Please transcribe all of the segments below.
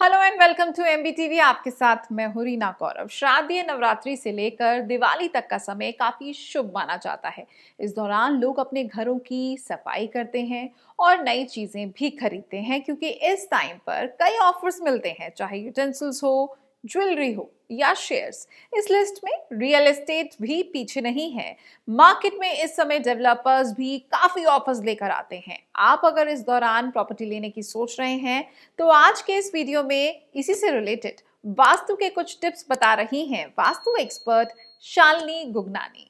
Hello and welcome to MBTV। आपके साथ मैं हूं रीना कौरव। शारदीय नवरात्रि से लेकर दिवाली तक का समय काफी शुभ माना जाता है। इस दौरान लोग अपने घरों की सफाई करते हैं और नई चीजें भी खरीदते हैं, क्योंकि इस टाइम पर कई ऑफर्स मिलते हैं, चाहे यूटेंसिल्स हो, ज्वेलरी हो या शेयर्स। इस लिस्ट में रियल एस्टेट भी पीछे नहीं है। मार्केट में इस समय डेवलपर्स भी काफी ऑफर्स लेकर आते हैं। आप अगर इस दौरान प्रॉपर्टी लेने की सोच रहे हैं तो आज के इस वीडियो में इसी से रिलेटेड वास्तु के कुछ टिप्स बता रही हैं वास्तु एक्सपर्ट शालिनी गुगनानी।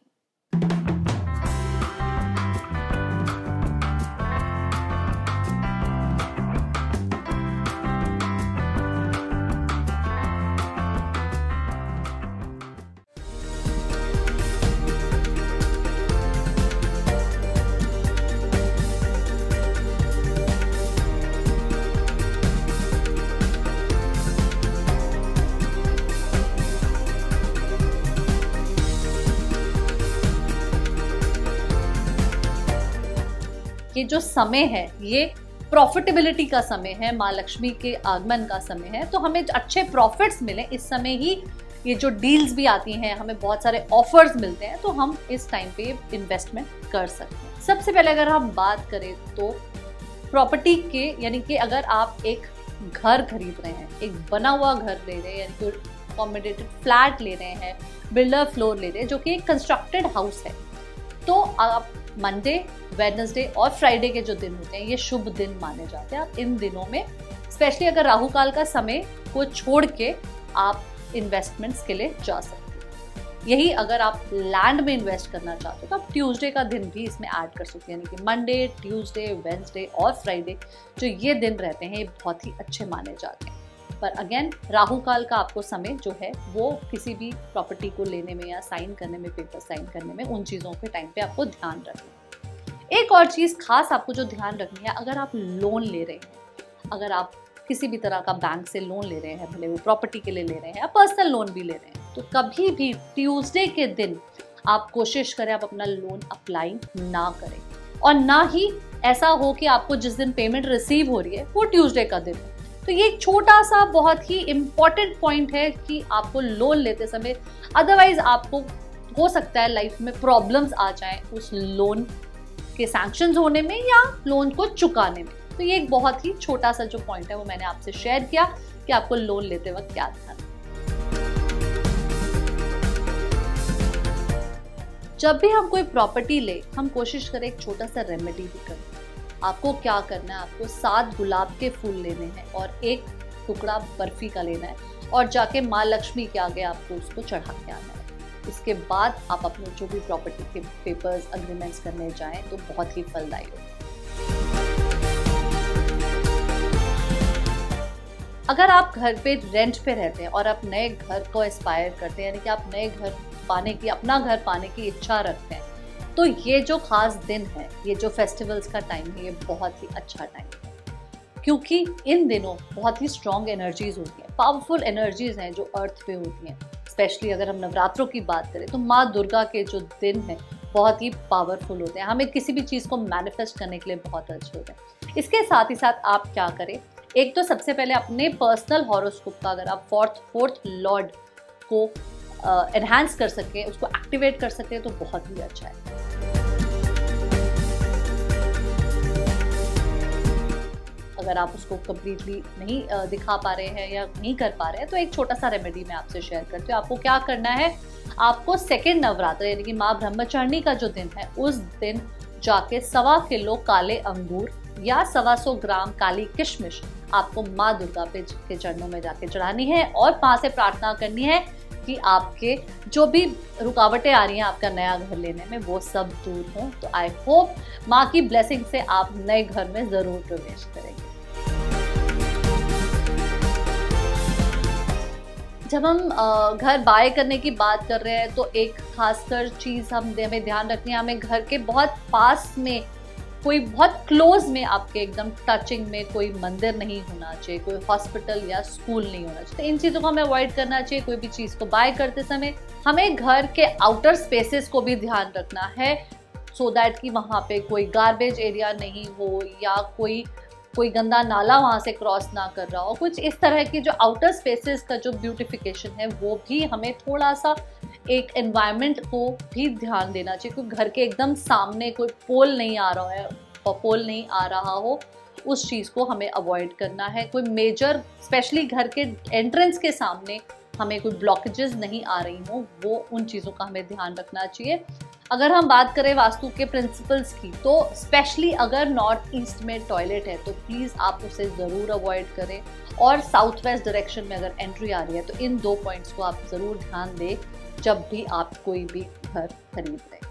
ये जो समय है ये प्रॉफिटेबिलिटी का समय है, माँ लक्ष्मी के आगमन का समय है। तो हमें अच्छे प्रॉफिट्स मिले इस समय ही, ये जो डील्स भी आती हैं, हमें बहुत सारे ऑफर्स मिलते हैं, तो हम इस टाइम पे इन्वेस्टमेंट कर सकते हैं। सबसे पहले अगर हम बात करें तो प्रॉपर्टी के, यानी कि अगर आप एक घर खरीद रहे हैं, एक बना हुआ घर ले रहे हैं, यानी कि अकोमोडेटेड फ्लैट ले रहे हैं, बिल्डर फ्लोर ले रहे हैं, जो कि एक कंस्ट्रक्टेड हाउस है, तो आप मंडे, वेडनेसडे और फ्राइडे के जो दिन होते हैं ये शुभ दिन माने जाते हैं। आप इन दिनों में, स्पेशली अगर राहु काल का समय को छोड़ के, आप इन्वेस्टमेंट्स के लिए जा सकते हैं। यही अगर आप लैंड में इन्वेस्ट करना चाहते हो तो आप ट्यूसडे का दिन भी इसमें ऐड कर सकते हैं, यानी कि मंडे, ट्यूसडे, वेडनेसडे और फ्राइडे जो ये दिन रहते हैं ये बहुत ही अच्छे माने जाते हैं। पर अगेन राहु काल का आपको समय जो है वो किसी भी प्रॉपर्टी को लेने में या साइन करने में, पेपर साइन करने में, उन चीज़ों के टाइम पे आपको ध्यान रखना है। एक और चीज़ खास आपको जो ध्यान रखनी है, अगर आप लोन ले रहे हैं, अगर आप किसी भी तरह का बैंक से लोन ले रहे हैं, भले वो प्रॉपर्टी के लिए ले रहे हैं या पर्सनल लोन भी ले रहे हैं, तो कभी भी ट्यूसडे के दिन आप कोशिश करें आप अपना लोन अप्लाई ना करें, और ना ही ऐसा हो कि आपको जिस दिन पेमेंट रिसीव हो रही है वो ट्यूसडे का दिन हो। तो ये एक छोटा सा बहुत ही इम्पॉर्टेंट पॉइंट है कि आपको लोन लेते समय, अदरवाइज आपको हो सकता है लाइफ में प्रॉब्लम्स आ जाएं उस लोन के सैंक्शंस होने में या लोन को चुकाने में। तो ये एक बहुत ही छोटा सा जो पॉइंट है वो मैंने आपसे शेयर किया कि आपको लोन लेते वक्त क्या ध्यान। जब भी हम कोई प्रॉपर्टी ले, हम कोशिश करें एक छोटा सा रेमेडी भी करें। आपको क्या करना है, आपको 7 गुलाब के फूल लेने हैं और एक टुकड़ा बर्फी का लेना है और जाके माँ लक्ष्मी के आगे आपको उसको चढ़ा के आना है। इसके बाद आप अपने जो भी प्रॉपर्टी के पेपर्स, अग्रीमेंट्स करने जाएं तो बहुत ही फलदायी हो। अगर आप घर पे रेंट पे रहते हैं और आप नए घर को एस्पायर करते हैं, यानी कि आप नए घर पाने की, अपना घर पाने की इच्छा रखते हैं, तो ये जो खास दिन है, ये जो फेस्टिवल्स का टाइम है, ये बहुत ही अच्छा टाइम है, क्योंकि इन दिनों बहुत ही स्ट्रॉन्ग एनर्जीज होती हैं, पावरफुल एनर्जीज हैं जो अर्थ पे होती हैं। स्पेशली अगर हम नवरात्रों की बात करें तो माँ दुर्गा के जो दिन हैं बहुत ही पावरफुल होते हैं, हमें किसी भी चीज़ को मैनिफेस्ट करने के लिए बहुत अच्छे होते हैं। इसके साथ ही साथ आप क्या करें, एक तो सबसे पहले अपने पर्सनल हॉरोस्कोप का अगर आप फोर्थ लॉर्ड को एनहांस कर सकें, उसको एक्टिवेट कर सकें तो बहुत ही अच्छा है। अगर आप उसको कम्प्लीटली नहीं दिखा पा रहे हैं या नहीं कर पा रहे हैं तो एक छोटा सा रेमेडी मैं आपसे शेयर करती हूँ। आपको क्या करना है, आपको सेकेंड नवरात्र यानी कि माँ ब्रह्मचारिणी का जो दिन है उस दिन जाके 1.25 किलो काले अंगूर या 125 ग्राम काली किशमिश आपको माँ दुर्गा के चरणों में जाके चढ़ानी है और वहाँ से प्रार्थना करनी है कि आपके जो भी रुकावटें आ रही हैं आपका नया घर लेने में वो सब दूर हों। तो आई होप माँ की ब्लेसिंग से आप नए घर में जरूर प्रवेश करेंगे। जब हम घर बाय करने की बात कर रहे हैं तो एक खासकर चीज़ हमें ध्यान रखनी है, हमें घर के बहुत पास में, कोई बहुत क्लोज में, आपके एकदम टचिंग में कोई मंदिर नहीं होना चाहिए, कोई हॉस्पिटल या स्कूल नहीं होना चाहिए। तो इन चीज़ों को हमें अवॉइड करना चाहिए। कोई भी चीज़ को बाय करते समय हमें घर के आउटर स्पेसेस को भी ध्यान रखना है, सो दैट कि वहाँ पे कोई गार्बेज एरिया नहीं हो या कोई कोई गंदा नाला वहाँ से क्रॉस ना कर रहा हो, कुछ इस तरह की जो आउटर स्पेसेस का जो ब्यूटिफिकेशन है वो भी हमें थोड़ा सा एक एनवायरनमेंट को भी ध्यान देना चाहिए। क्योंकि घर के एकदम सामने कोई पोल नहीं आ रहा है और पोल नहीं आ रहा हो, उस चीज़ को हमें अवॉइड करना है। कोई मेजर स्पेशली घर के एंट्रेंस के सामने हमें कोई ब्लॉकेजेस नहीं आ रही हो, वो उन चीज़ों का हमें ध्यान रखना चाहिए। अगर हम बात करें वास्तु के प्रिंसिपल्स की, तो स्पेशली अगर नॉर्थ ईस्ट में टॉयलेट है तो प्लीज़ आप उसे ज़रूर अवॉइड करें, और साउथ वेस्ट डायरेक्शन में अगर एंट्री आ रही है तो इन 2 पॉइंट्स को आप ज़रूर ध्यान दें जब भी आप कोई भी घर खरीद रहे हैं।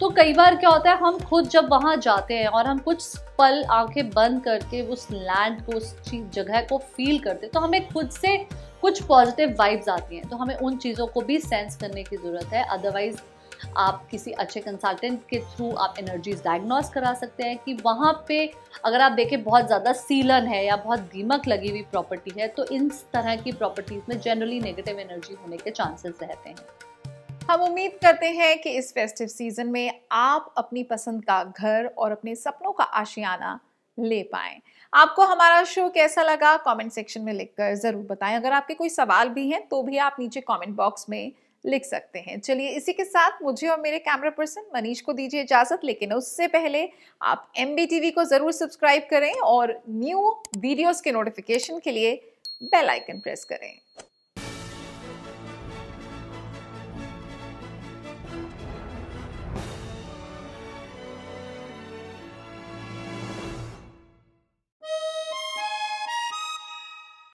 तो कई बार क्या होता है, हम खुद जब वहाँ जाते हैं और हम कुछ पल आंखें बंद करके उस लैंड को, उस जगह को फील करते हैं, तो हमें खुद से कुछ पॉजिटिव वाइब्स आती हैं। तो हमें उन चीज़ों को भी सेंस करने की ज़रूरत है। अदरवाइज आप किसी अच्छे कंसल्टेंट के थ्रू आप एनर्जीज डायग्नोस करा सकते हैं कि वहाँ पे अगर आप देखें बहुत ज़्यादा सीलन है या बहुत दीमक लगी हुई प्रॉपर्टी है, तो इन तरह की प्रॉपर्टीज़ में जनरली नेगेटिव एनर्जी होने के चांसेस रहते हैं। हम उम्मीद करते हैं कि इस फेस्टिव सीजन में आप अपनी पसंद का घर और अपने सपनों का आशियाना ले पाएं। आपको हमारा शो कैसा लगा कमेंट सेक्शन में लिखकर जरूर बताएं। अगर आपके कोई सवाल भी हैं तो भी आप नीचे कमेंट बॉक्स में लिख सकते हैं। चलिए इसी के साथ मुझे और मेरे कैमरा पर्सन मनीष को दीजिए इजाजत, लेकिन उससे पहले आप MBTV को जरूर सब्सक्राइब करें और न्यू वीडियोस के नोटिफिकेशन के लिए बेल आइकन प्रेस करें।